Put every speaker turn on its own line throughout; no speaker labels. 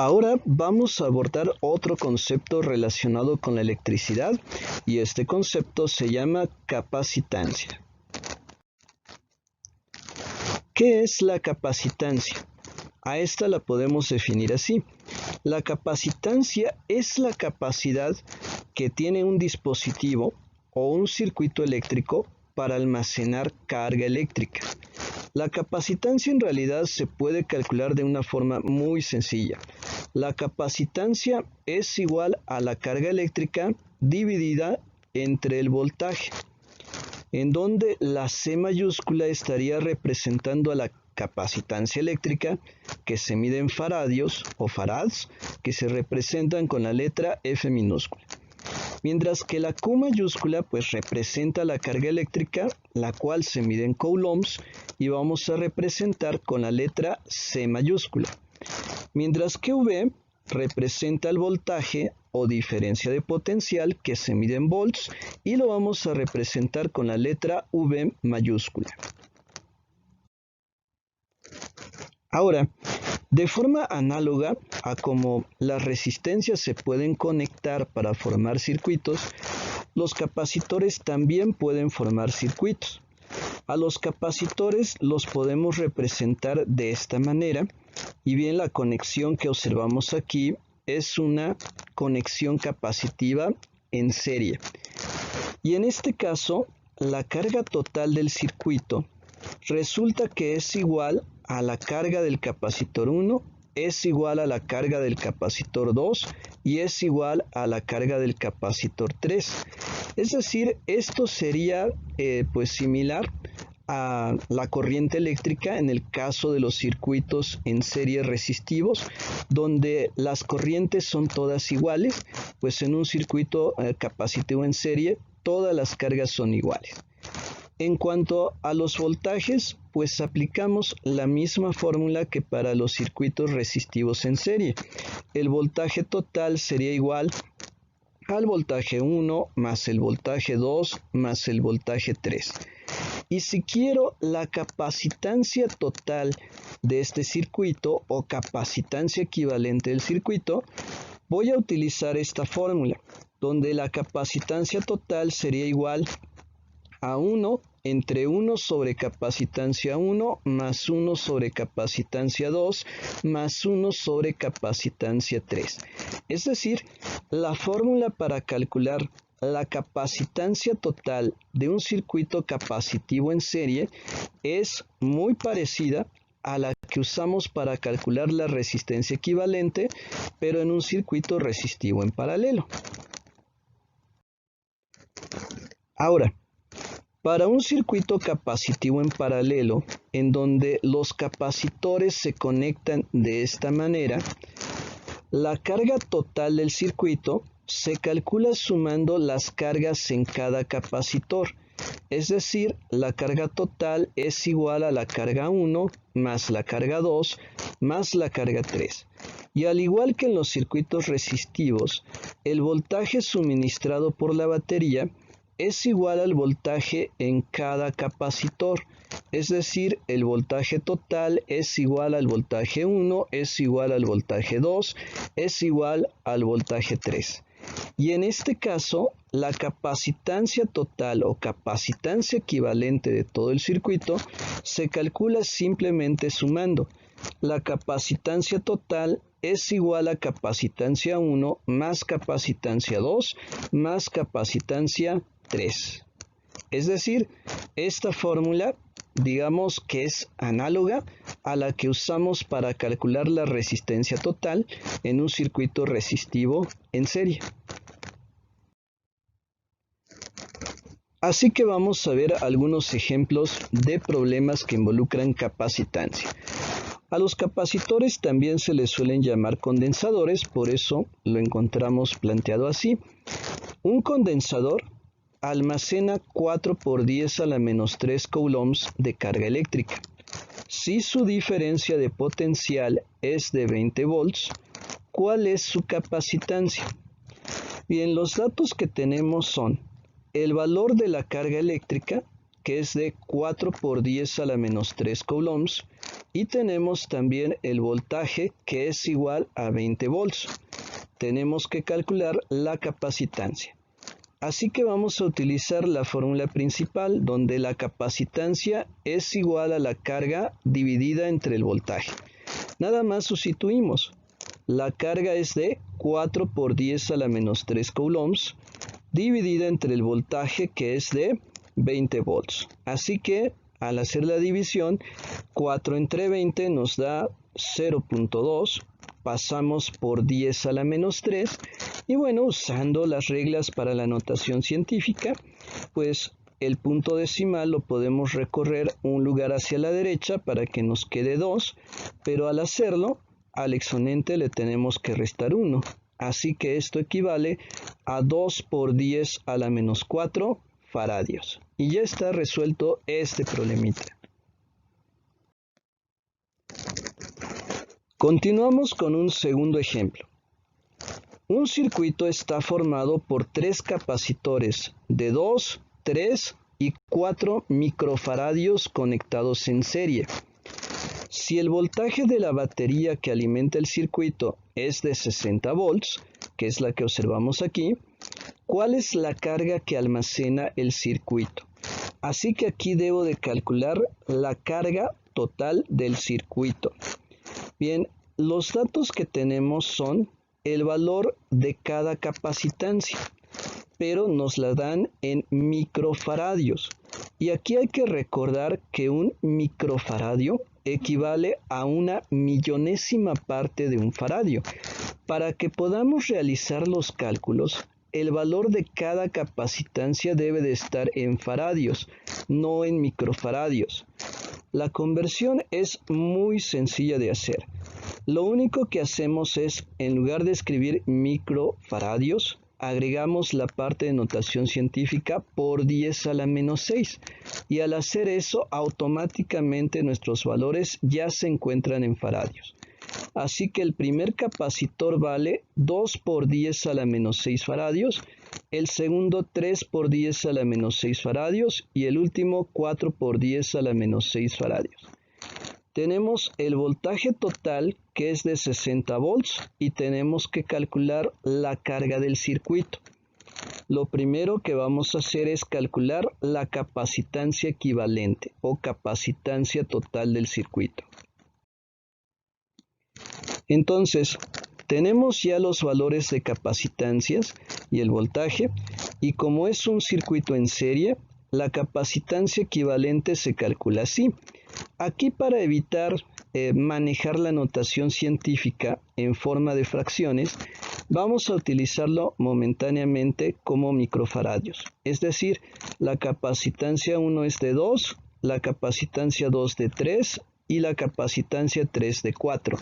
Ahora vamos a abordar otro concepto relacionado con la electricidad y este concepto se llama capacitancia. ¿Qué es la capacitancia? A esta la podemos definir así. La capacitancia es la capacidad que tiene un dispositivo o un circuito eléctrico para almacenar carga eléctrica. La capacitancia en realidad se puede calcular de una forma muy sencilla. La capacitancia es igual a la carga eléctrica dividida entre el voltaje, en donde la C mayúscula estaría representando a la capacitancia eléctrica, que se mide en faradios o farads, que se representan con la letra F minúscula. Mientras que la Q mayúscula pues representa la carga eléctrica, la cual se mide en coulombs y vamos a representar con la letra C mayúscula. Mientras que V representa el voltaje o diferencia de potencial que se mide en volts y lo vamos a representar con la letra V mayúscula. Ahora, de forma análoga a cómo las resistencias se pueden conectar para formar circuitos, los capacitores también pueden formar circuitos. A los capacitores los podemos representar de esta manera, y bien la conexión que observamos aquí es una conexión capacitiva en serie. Y en este caso, la carga total del circuito resulta que es igual a la carga del capacitor 1, es igual a la carga del capacitor 2 y es igual a la carga del capacitor 3. Es decir, esto sería pues similar a la corriente eléctrica en el caso de los circuitos en serie resistivos, donde las corrientes son todas iguales, pues en un circuito capacitivo en serie todas las cargas son iguales. En cuanto a los voltajes, pues aplicamos la misma fórmula que para los circuitos resistivos en serie. El voltaje total sería igual al voltaje 1 más el voltaje 2 más el voltaje 3. Y si quiero la capacitancia total de este circuito o capacitancia equivalente del circuito, voy a utilizar esta fórmula, donde la capacitancia total sería igual a 1 entre 1 sobre capacitancia 1 más 1 sobre capacitancia 2 más 1 sobre capacitancia 3. Es decir, la fórmula para calcular la capacitancia total de un circuito capacitivo en serie es muy parecida a la que usamos para calcular la resistencia equivalente, pero en un circuito resistivo en paralelo. Ahora, para un circuito capacitivo en paralelo, en donde los capacitores se conectan de esta manera, la carga total del circuito se calcula sumando las cargas en cada capacitor. Es decir, la carga total es igual a la carga 1 más la carga 2 más la carga 3. Y al igual que en los circuitos resistivos, el voltaje suministrado por la batería es igual al voltaje en cada capacitor, es decir, el voltaje total es igual al voltaje 1, es igual al voltaje 2, es igual al voltaje 3. Y en este caso, la capacitancia total o capacitancia equivalente de todo el circuito se calcula simplemente sumando. La capacitancia total es igual a capacitancia 1 más capacitancia 2 más capacitancia 3. Es decir, esta fórmula digamos que es análoga a la que usamos para calcular la resistencia total en un circuito resistivo en serie. Así que vamos a ver algunos ejemplos de problemas que involucran capacitancia. A los capacitores también se les suelen llamar condensadores, por eso lo encontramos planteado así. Un condensador almacena 4 por 10 a la menos 3 coulombs de carga eléctrica. Si su diferencia de potencial es de 20 volts, ¿cuál es su capacitancia? Bien, los datos que tenemos son el valor de la carga eléctrica, que es de 4 por 10 a la menos 3 coulombs, y tenemos también el voltaje que es igual a 20 volts. Tenemos que calcular la capacitancia. Así que vamos a utilizar la fórmula principal donde la capacitancia es igual a la carga dividida entre el voltaje. Nada más sustituimos. La carga es de 4 por 10 a la menos 3 coulombs dividida entre el voltaje que es de 20 volts. Así que al hacer la división, 4 entre 20 nos da 0.2, pasamos por 10 a la menos 3 y bueno, usando las reglas para la notación científica, pues el punto decimal lo podemos recorrer un lugar hacia la derecha para que nos quede 2, pero al hacerlo, al exponente le tenemos que restar 1. Así que esto equivale a 2 por 10 a la menos 4 faradios. Y ya está resuelto este problemita. Continuamos con un segundo ejemplo. Un circuito está formado por 3 capacitores de 2, 3 y 4 microfaradios conectados en serie. Si el voltaje de la batería que alimenta el circuito es de 60 volts, que es la que observamos aquí, ¿cuál es la carga que almacena el circuito? Así que aquí debo de calcular la carga total del circuito. Bien, los datos que tenemos son el valor de cada capacitancia, pero nos la dan en microfaradios. Y aquí hay que recordar que un microfaradio equivale a una millonésima parte de un faradio. Para que podamos realizar los cálculos, el valor de cada capacitancia debe de estar en faradios, no en microfaradios. La conversión es muy sencilla de hacer. Lo único que hacemos es, en lugar de escribir microfaradios, agregamos la parte de notación científica por 10 a la menos 6. Y al hacer eso, automáticamente nuestros valores ya se encuentran en faradios. Así que el primer capacitor vale 2 por 10 a la menos 6 faradios, el segundo 3 por 10 a la menos 6 faradios y el último 4 por 10 a la menos 6 faradios. Tenemos el voltaje total que es de 60 volts y tenemos que calcular la carga del circuito. Lo primero que vamos a hacer es calcular la capacitancia equivalente o capacitancia total del circuito. Entonces, tenemos ya los valores de capacitancias y el voltaje, y como es un circuito en serie, la capacitancia equivalente se calcula así. Aquí, para evitar manejar la notación científica en forma de fracciones, vamos a utilizarlo momentáneamente como microfaradios. Es decir, la capacitancia 1 es de 2, la capacitancia 2 de 3 y la capacitancia 3 de 4.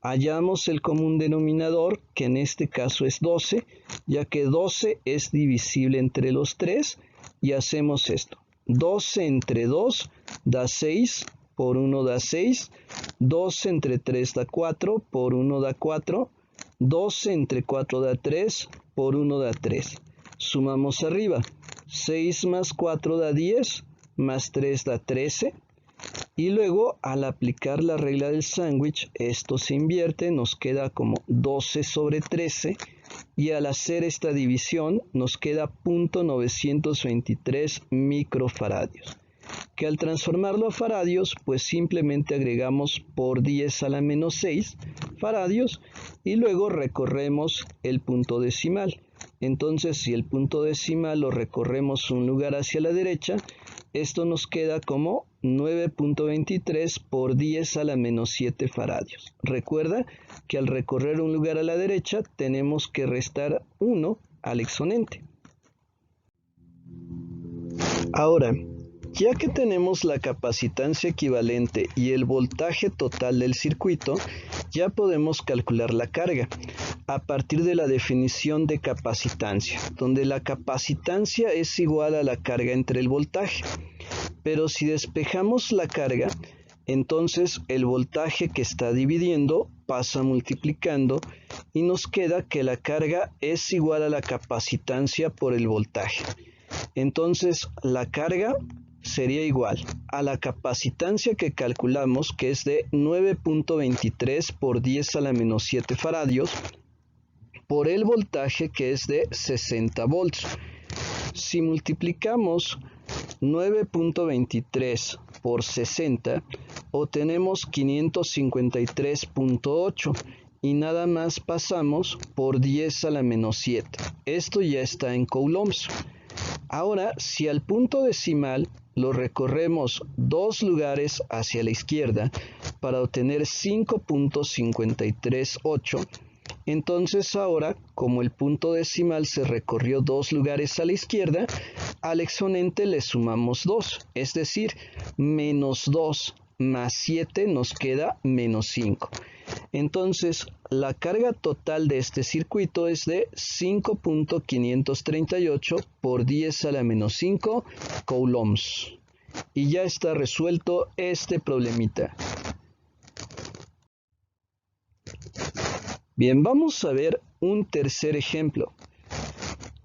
Hallamos el común denominador, que en este caso es 12, ya que 12 es divisible entre los 3, y hacemos esto. 12 entre 2 da 6, por 1 da 6, 12 entre 3 da 4, por 1 da 4, 12 entre 4 da 3, por 1 da 3. Sumamos arriba, 6 más 4 da 10, más 3 da 13, y luego al aplicar la regla del sándwich, esto se invierte, nos queda como 12 sobre 13, y al hacer esta división nos queda 0.923 microfaradios, que al transformarlo a faradios, pues simplemente agregamos por 10 a la menos 6 faradios y luego recorremos el punto decimal. Entonces, si el punto decimal lo recorremos un lugar hacia la derecha, esto nos queda como 9.23 por 10 a la menos 7 faradios. Recuerda que al recorrer un lugar a la derecha tenemos que restar 1 al exponente. Ahora, ya que tenemos la capacitancia equivalente y el voltaje total del circuito, ya podemos calcular la carga a partir de la definición de capacitancia, donde la capacitancia es igual a la carga entre el voltaje. Pero si despejamos la carga, entonces el voltaje que está dividiendo pasa multiplicando y nos queda que la carga es igual a la capacitancia por el voltaje. Entonces la carga sería igual a la capacitancia que calculamos, que es de 9.23 por 10 a la menos 7 faradios, por el voltaje, que es de 60 volts. Si multiplicamos 9.23 por 60, obtenemos 553.8 y nada más pasamos por 10 a la menos 7. Esto ya está en coulombs. Ahora, si al punto decimal lo recorremos 2 lugares hacia la izquierda para obtener 5.538, entonces ahora, como el punto decimal se recorrió 2 lugares a la izquierda, al exponente le sumamos 2, es decir, menos 2 más 7 nos queda menos 5. Entonces, la carga total de este circuito es de 5.538 por 10 a la menos 5 coulombs. Y ya está resuelto este problemita. Bien, vamos a ver un tercer ejemplo.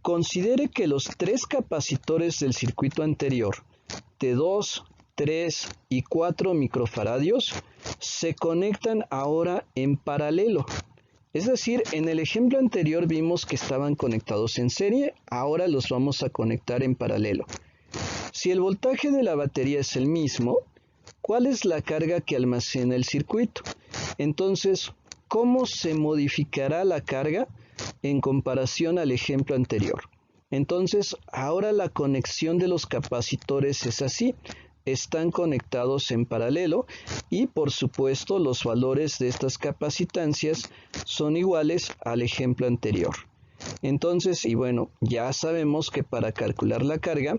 Considere que los 3 capacitores del circuito anterior, de 2, 3 y 4 microfaradios, se conectan ahora en paralelo. Es decir, en el ejemplo anterior vimos que estaban conectados en serie, ahora los vamos a conectar en paralelo. Si el voltaje de la batería es el mismo, ¿cuál es la carga que almacena el circuito? Entonces, ¿cómo se modificará la carga en comparación al ejemplo anterior? Entonces, ahora la conexión de los capacitores es así. Están conectados en paralelo y, por supuesto, los valores de estas capacitancias son iguales al ejemplo anterior. Entonces, y bueno, ya sabemos que para calcular la carga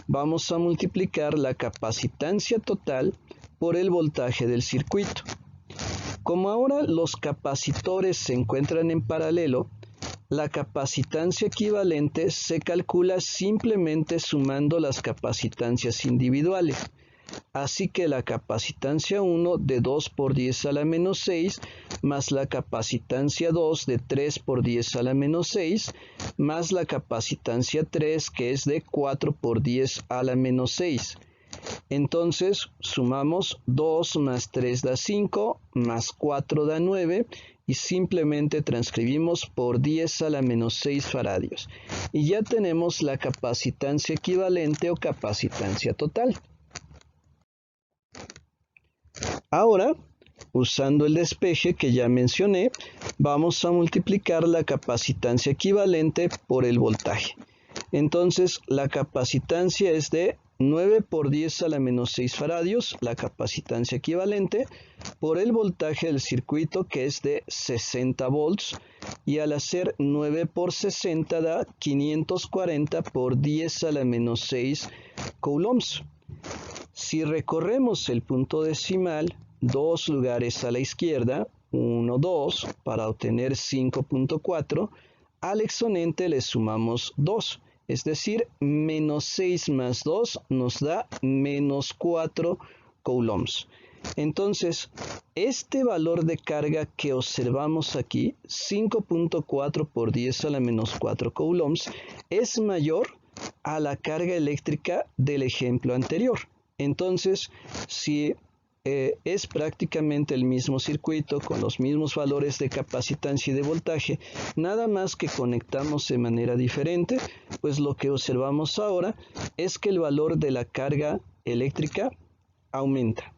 vamos a multiplicar la capacitancia total por el voltaje del circuito. Como ahora los capacitores se encuentran en paralelo, la capacitancia equivalente se calcula simplemente sumando las capacitancias individuales. Así que la capacitancia 1 de 2 por 10 a la menos 6 más la capacitancia 2 de 3 por 10 a la menos 6 más la capacitancia 3, que es de 4 por 10 a la menos 6. Entonces sumamos 2 más 3 da 5, más 4 da 9 y simplemente transcribimos por 10 a la menos 6 faradios. Y ya tenemos la capacitancia equivalente o capacitancia total. Ahora, usando el despeje que ya mencioné, vamos a multiplicar la capacitancia equivalente por el voltaje. Entonces, la capacitancia es de 9 por 10 a la menos 6 faradios, la capacitancia equivalente, por el voltaje del circuito, que es de 60 volts, y al hacer 9 por 60 da 540 por 10 a la menos 6 coulombs. Si recorremos el punto decimal 2 lugares a la izquierda, 1, 2, para obtener 5.4, al exponente le sumamos 2. Es decir, menos 6 más 2 nos da menos 4 coulombs. Entonces, este valor de carga que observamos aquí, 5.4 por 10 a la menos 4 coulombs, es mayor a la carga eléctrica del ejemplo anterior. Entonces, si es prácticamente el mismo circuito con los mismos valores de capacitancia y de voltaje, nada más que conectamos de manera diferente, pues lo que observamos ahora es que el valor de la carga eléctrica aumenta.